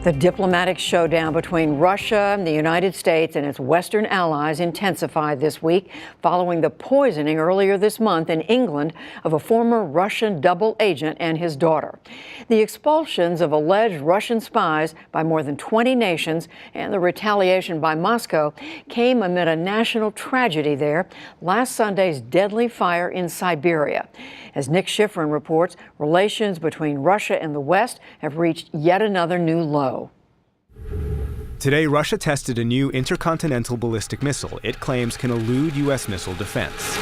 The diplomatic showdown between Russia, the United States, and its Western allies intensified this week following the poisoning earlier this month in England of a former Russian double agent and his daughter. The expulsions of alleged Russian spies by more than 20 nations and the retaliation by Moscow came amid a national tragedy there, last Sunday's deadly fire in Siberia. As Nick Schifrin reports, relations between Russia and the West have reached yet another new low. Today, Russia tested a new intercontinental ballistic missile it claims can elude U.S. missile defense.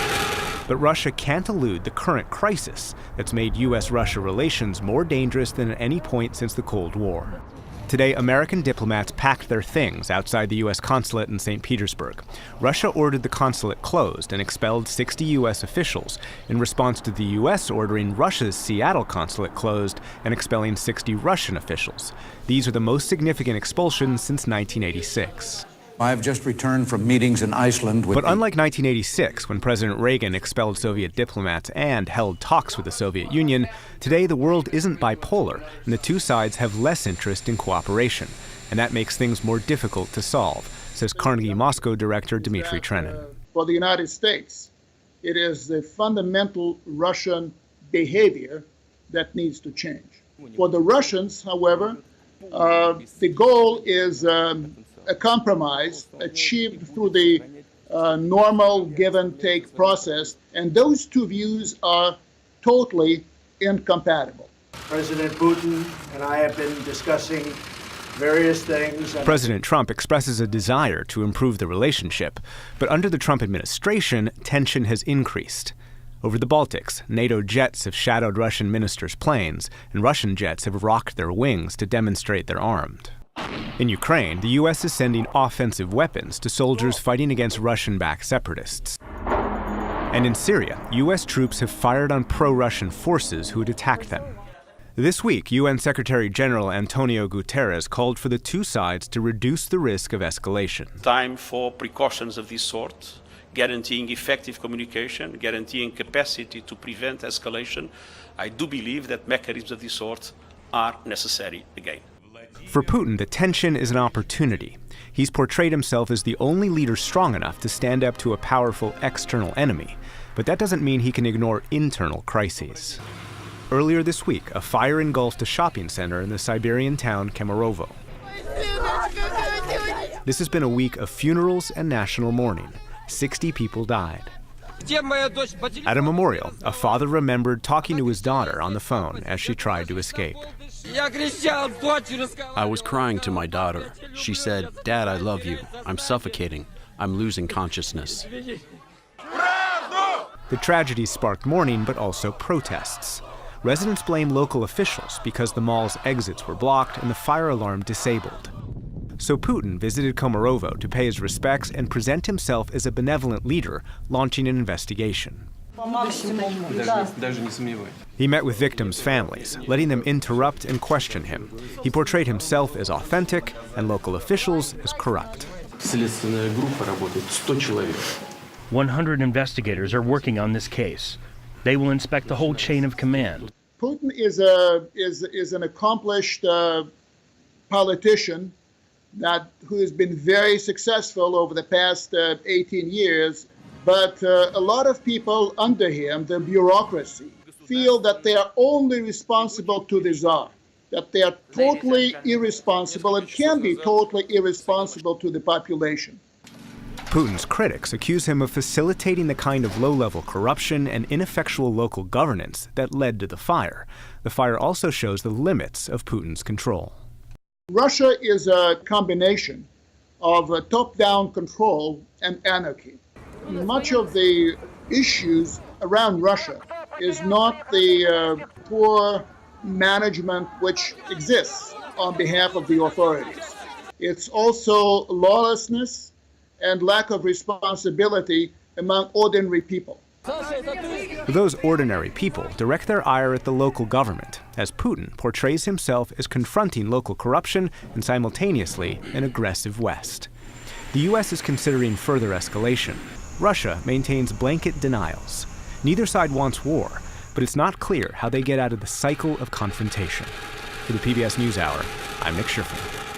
But Russia can't elude the current crisis that's made U.S.-Russia relations more dangerous than at any point since the Cold War. Today, American diplomats packed their things outside the U.S. consulate in St. Petersburg. Russia ordered the consulate closed and expelled 60 U.S. officials in response to the U.S. ordering Russia's Seattle consulate closed and expelling 60 Russian officials. These are the most significant expulsions since 1986. I have just returned from meetings in Iceland with... But unlike 1986, when President Reagan expelled Soviet diplomats and held talks with the Soviet Union, today the world isn't bipolar, and the two sides have less interest in cooperation. And that makes things more difficult to solve, says Carnegie Moscow director Dmitry Trenin. For the United States, it is the fundamental Russian behavior that needs to change. For the Russians, however, the goal is a compromise achieved through the normal give-and-take process, and those two views are totally incompatible. President Putin and I have been discussing various things. President Trump expresses a desire to improve the relationship, but under the Trump administration, tension has increased. Over the Baltics, NATO jets have shadowed Russian ministers' planes, and Russian jets have rocked their wings to demonstrate they're armed. In Ukraine, the U.S. is sending offensive weapons to soldiers fighting against Russian-backed separatists. And in Syria, U.S. troops have fired on pro-Russian forces who had attacked them. This week, UN Secretary General Antonio Guterres called for the two sides to reduce the risk of escalation. Time for precautions of this sort, guaranteeing effective communication, guaranteeing capacity to prevent escalation. I do believe that mechanisms of this sort are necessary again. For Putin, the tension is an opportunity. He's portrayed himself as the only leader strong enough to stand up to a powerful external enemy. But that doesn't mean he can ignore internal crises. Earlier this week, a fire engulfed a shopping center in the Siberian town Kemerovo. This has been a week of funerals and national mourning. 60 people died. At a memorial, a father remembered talking to his daughter on the phone as she tried to escape. I was crying to my daughter. She said, "Dad, I love you. I'm suffocating. I'm losing consciousness." The tragedy sparked mourning, but also protests. Residents blame local officials because the mall's exits were blocked and the fire alarm disabled. So Putin visited Kemerovo to pay his respects and present himself as a benevolent leader, launching an investigation. He met with victims' families, letting them interrupt and question him. He portrayed himself as authentic and local officials as corrupt. 100 investigators are working on this case. They will inspect the whole chain of command. Putin is an accomplished politician who has been very successful over the past 18 years. But a lot of people under him, the bureaucracy, feel that they are only responsible to the Tsar, that they are totally irresponsible and can be totally irresponsible to the population. Putin's critics accuse him of facilitating the kind of low-level corruption and ineffectual local governance that led to the fire. The fire also shows the limits of Putin's control. Russia is a combination of top-down control and anarchy. Much of the issues around Russia is not the poor management which exists on behalf of the authorities. It's also lawlessness and lack of responsibility among ordinary people. Those ordinary people direct their ire at the local government, as Putin portrays himself as confronting local corruption and simultaneously an aggressive West. The U.S. is considering further escalation. Russia maintains blanket denials. Neither side wants war, but it's not clear how they get out of the cycle of confrontation. For the PBS NewsHour, I'm Nick Schifrin.